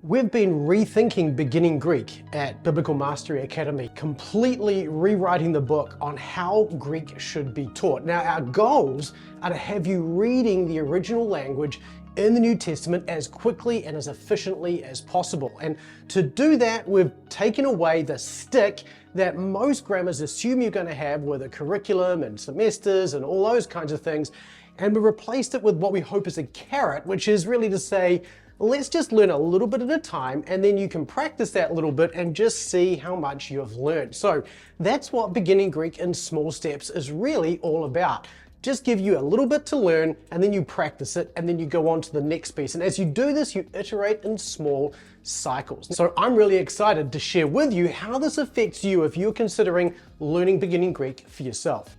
We've been rethinking beginning Greek at Biblical Mastery Academy, completely rewriting the book on how Greek should be taught. Now, our goals are to have you reading the original language in the New Testament as quickly and as efficiently as possible. And to do that, we've taken away the stick that most grammars assume you're going to have with a curriculum and semesters and all those kinds of things, and we replaced it with what we hope is a carrot, which is really to say, let's just learn a little bit at a time, and then you can practice that little bit and just see how much you've learned. So that's what beginning Greek in small steps is really all about. Just give you a little bit to learn, and then you practice it, and then you go on to the next piece. And as you do this, you iterate in small cycles. So I'm really excited to share with you how this affects you if you're considering learning beginning Greek for yourself.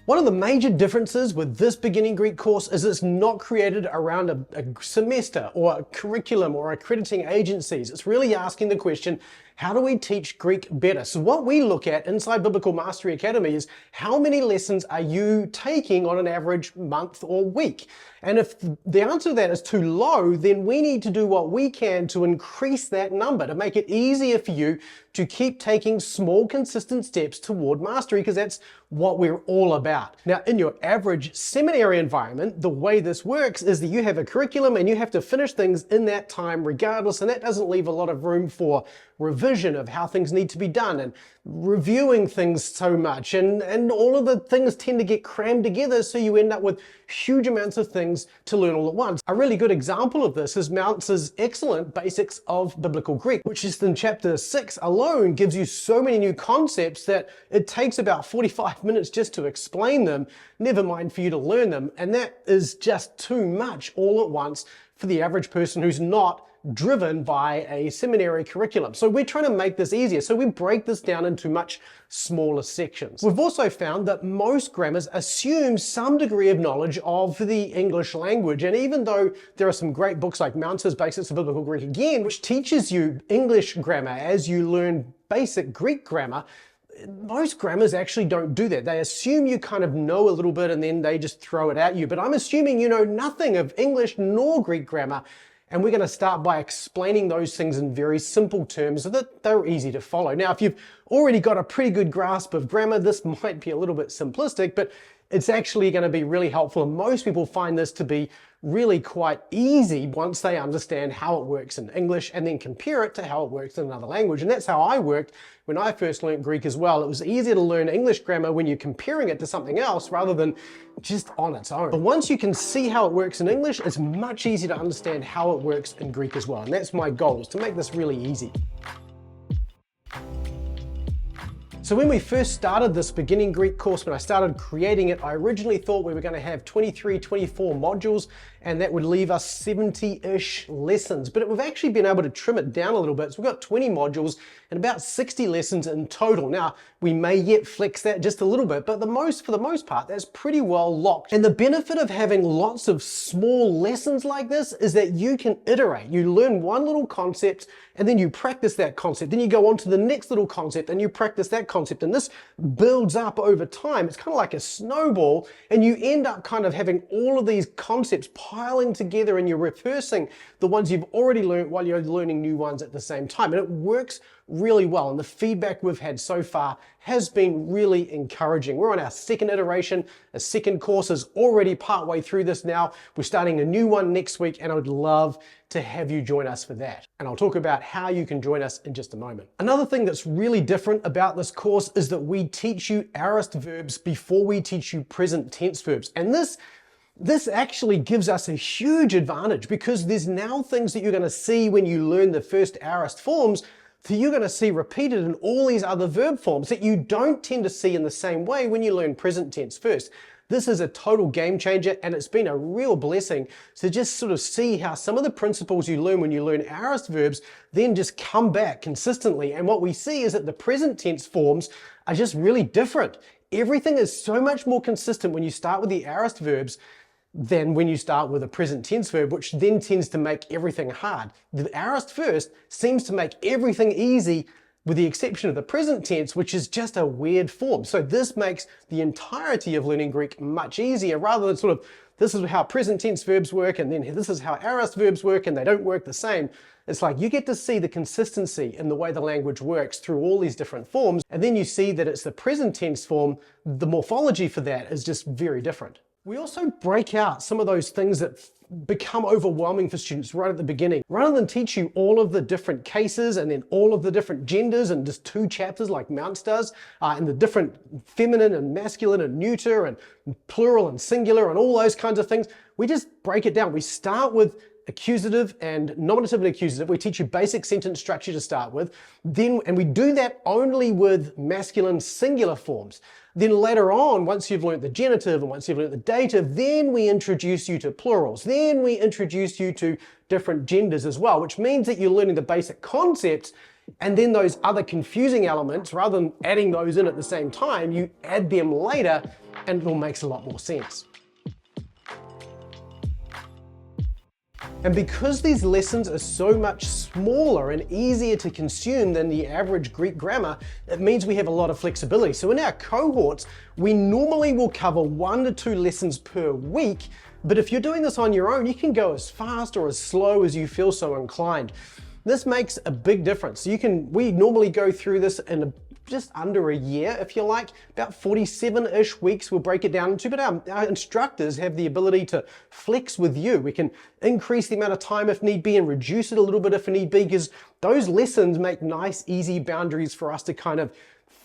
One of the major differences with this beginning Greek course is it's not created around a semester or a curriculum or accrediting agencies. It's really asking the question, how do we teach Greek better? So what we look at inside Biblical Mastery Academy is how many lessons are you taking on an average month or week? And if the answer to that is too low, then we need to do what we can to increase that number, to make it easier for you to keep taking small, consistent steps toward mastery, because that's what we're all about. Now, in your average seminary environment, the way this works is that you have a curriculum and you have to finish things in that time regardless, and that doesn't leave a lot of room for revision of how things need to be done and reviewing things so much, and all of the things tend to get crammed together, so you end up with huge amounts of things to learn all at once. A really good example of this is Mounce's excellent Basics of Biblical Greek, which is in chapter 6 alone gives you so many new concepts that it takes about 45 minutes just to explain them, never mind for you to learn them, and that is just too much all at once for the average person who's not driven by a seminary curriculum. So we're trying to make this easier. So we break this down into much smaller sections. We've also found that most grammars assume some degree of knowledge of the English language. And even though there are some great books like Mounce's Basics of Biblical Greek again, which teaches you English grammar as you learn basic Greek grammar, most grammars actually don't do that. They assume you kind of know a little bit and then they just throw it at you. But I'm assuming you know nothing of English nor Greek grammar. And we're going to start by explaining those things in very simple terms so that they're easy to follow. Now, if you've already got a pretty good grasp of grammar, this might be a little bit simplistic, but it's actually going to be really helpful. And most people find this to be really quite easy once they understand how it works in English and then compare it to how it works in another language. And that's how I worked when I first learned Greek as well. It was easier to learn English grammar when you're comparing it to something else rather than just on its own. But once you can see how it works in English, it's much easier to understand how it works in Greek as well. And that's my goal, is to make this really easy. So when we first started this beginning Greek course, when I started creating it, I originally thought we were going to have 23, 24 modules, and that would leave us 70-ish lessons. But we've actually been able to trim it down a little bit. So we've got 20 modules and about 60 lessons in total. Now, we may yet flex that just a little bit, but for the most part, that's pretty well locked. And the benefit of having lots of small lessons like this is that you can iterate. You learn one little concept, and then you practice that concept. Then you go on to the next little concept, and you practice that concept. And this builds up over time. It's kind of like a snowball, and you end up kind of having all of these concepts piling together, and you're rehearsing the ones you've already learned while you're learning new ones at the same time. And it works really well. And the feedback we've had so far has been really encouraging. We're on our second iteration. A second course is already partway through this now. We're starting a new one next week, and I would love to have you join us for that. And I'll talk about how you can join us in just a moment. Another thing that's really different about this course is that we teach you aorist verbs before we teach you present tense verbs. And this actually gives us a huge advantage, because there's now things that you're going to see when you learn the first aorist forms that you're going to see repeated in all these other verb forms that you don't tend to see in the same way when you learn present tense first. This is a total game changer, and it's been a real blessing to just sort of see how some of the principles you learn when you learn aorist verbs then just come back consistently. And what we see is that the present tense forms are just really different. Everything is so much more consistent when you start with the aorist verbs than when you start with a present tense verb, which then tends to make everything hard. The aorist first seems to make everything easy, with the exception of the present tense, which is just a weird form. So this makes the entirety of learning Greek much easier, rather than sort of this is how present tense verbs work, and then this is how aorist verbs work, and they don't work the same. It's like you get to see the consistency in the way the language works through all these different forms, and then you see that it's the present tense form, the morphology for that is just very different. We also break out some of those things that become overwhelming for students right at the beginning. Rather than teach you all of the different cases and then all of the different genders in just 2 chapters like Mounts does, and the different feminine and masculine and neuter and plural and singular and all those kinds of things, we just break it down. We start with accusative and nominative and accusative. We teach you basic sentence structure to start with. And we do that only with masculine singular forms. Then later on, once you've learned the genitive and once you've learned the dative, then we introduce you to plurals. Then we introduce you to different genders as well, which means that you're learning the basic concepts, and then those other confusing elements, rather than adding those in at the same time, you add them later, and it all makes a lot more sense. And because these lessons are so much smaller and easier to consume than the average Greek grammar, it means we have a lot of flexibility. So in our cohorts, we normally will cover 1 to 2 lessons per week, but if you're doing this on your own, you can go as fast or as slow as you feel so inclined. This makes a big difference. We normally go through this in just under a year, if you like, about 47-ish weeks we'll break it down into, but our instructors have the ability to flex with you. We can increase the amount of time if need be and reduce it a little bit if need be, because those lessons make nice, easy boundaries for us to kind of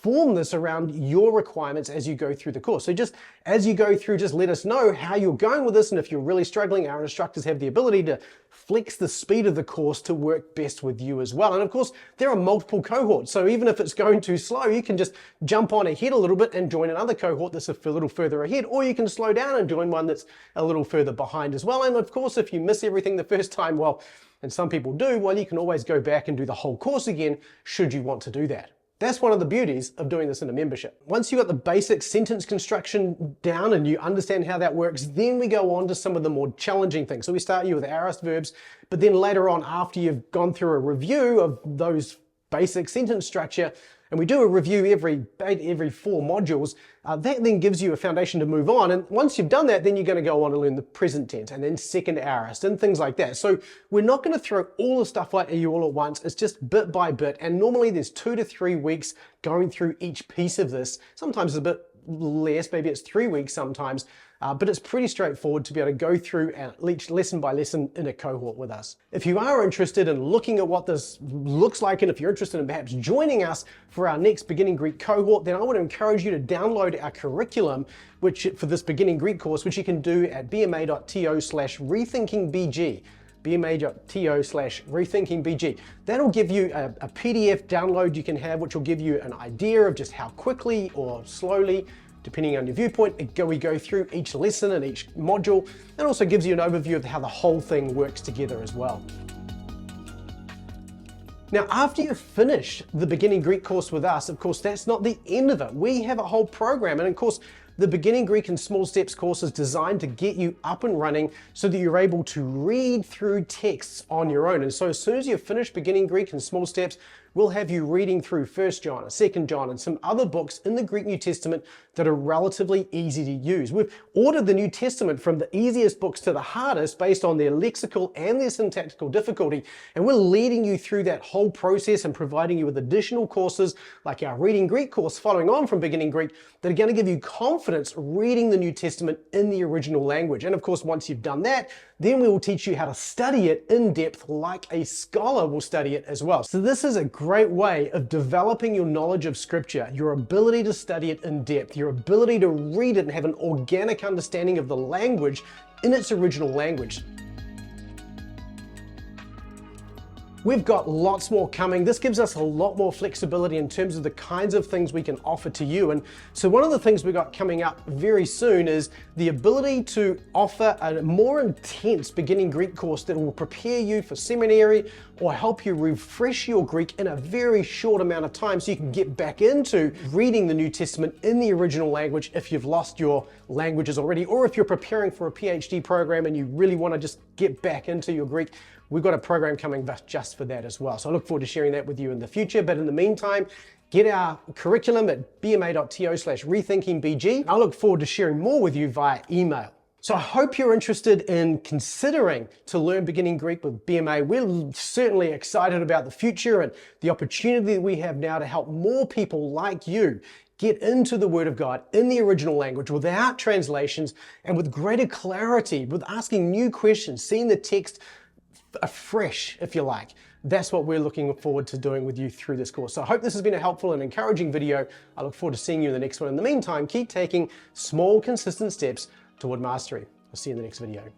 form this around your requirements as you go through the course. So just as you go through, just let us know how you're going with this, and if you're really struggling, our instructors have the ability to flex the speed of the course to work best with you as well. And of course, there are multiple cohorts, so even if it's going too slow, you can just jump on ahead a little bit and join another cohort that's a little further ahead, or you can slow down and join one that's a little further behind as well. And of course, if you miss everything the first time, well, and some people do, well, you can always go back and do the whole course again, should you want to do that. That's one of the beauties of doing this in a membership. Once you've got the basic sentence construction down and you understand how that works, then we go on to some of the more challenging things. So we start you with aorist verbs, but then later on, after you've gone through a review of those basic sentence structure, and we do a review every 4 modules, that then gives you a foundation to move on. And once you've done that, then you're going to go on and learn the present tense and then second aorist and things like that. So we're not going to throw all the stuff at you all at once. It's just bit by bit. And normally there's 2 to 3 weeks going through each piece of this. Sometimes it's a bit less, maybe it's 3 weeks sometimes, but it's pretty straightforward to be able to go through each lesson by lesson in a cohort with us. If you are interested in looking at what this looks like, and if you're interested in perhaps joining us for our next Beginning Greek cohort, then I want to encourage you to download our curriculum for this Beginning Greek course, which you can do at bma.to/rethinkingbg. bma.to/rethinkingbg. That'll give you a PDF download you can have, which will give you an idea of just how quickly or slowly, depending on your viewpoint, we go through each lesson and each module, and also gives you an overview of how the whole thing works together as well. Now, after you finish the Beginning Greek course with us, of course, that's not the end of it. We have a whole program, and of course, the Beginning Greek in Small Steps course is designed to get you up and running so that you're able to read through texts on your own. And so as soon as you've finished Beginning Greek in Small Steps, we'll have you reading through 1 John, 2 John, and some other books in the Greek New Testament that are relatively easy to use. We've ordered the New Testament from the easiest books to the hardest based on their lexical and their syntactical difficulty, and we're leading you through that whole process and providing you with additional courses like our Reading Greek course following on from Beginning Greek that are going to give you confidence reading the New Testament in the original language. And of course, once you've done that, then we will teach you how to study it in depth like a scholar will study it as well. So this is a great way of developing your knowledge of Scripture, your ability to study it in depth, your ability to read it and have an organic understanding of the language in its original language. We've got lots more coming. This gives us a lot more flexibility in terms of the kinds of things we can offer to you. And so one of the things we've got coming up very soon is the ability to offer a more intense Beginning Greek course that will prepare you for seminary or help you refresh your Greek in a very short amount of time so you can get back into reading the New Testament in the original language if you've lost your languages already, or if you're preparing for a PhD program and you really want to just get back into your Greek. We've got a program coming just for that as well. So I look forward to sharing that with you in the future. But in the meantime, get our curriculum at bma.to/rethinkingbg. I look forward to sharing more with you via email. So I hope you're interested in considering to learn beginning Greek with BMA. We're certainly excited about the future and the opportunity that we have now to help more people like you get into the Word of God in the original language without translations and with greater clarity, with asking new questions, seeing the text afresh, if you like. That's what we're looking forward to doing with you through this course. So I hope this has been a helpful and encouraging video. I look forward to seeing you in the next one. In the meantime, keep taking small, consistent steps toward mastery. I'll see you in the next video.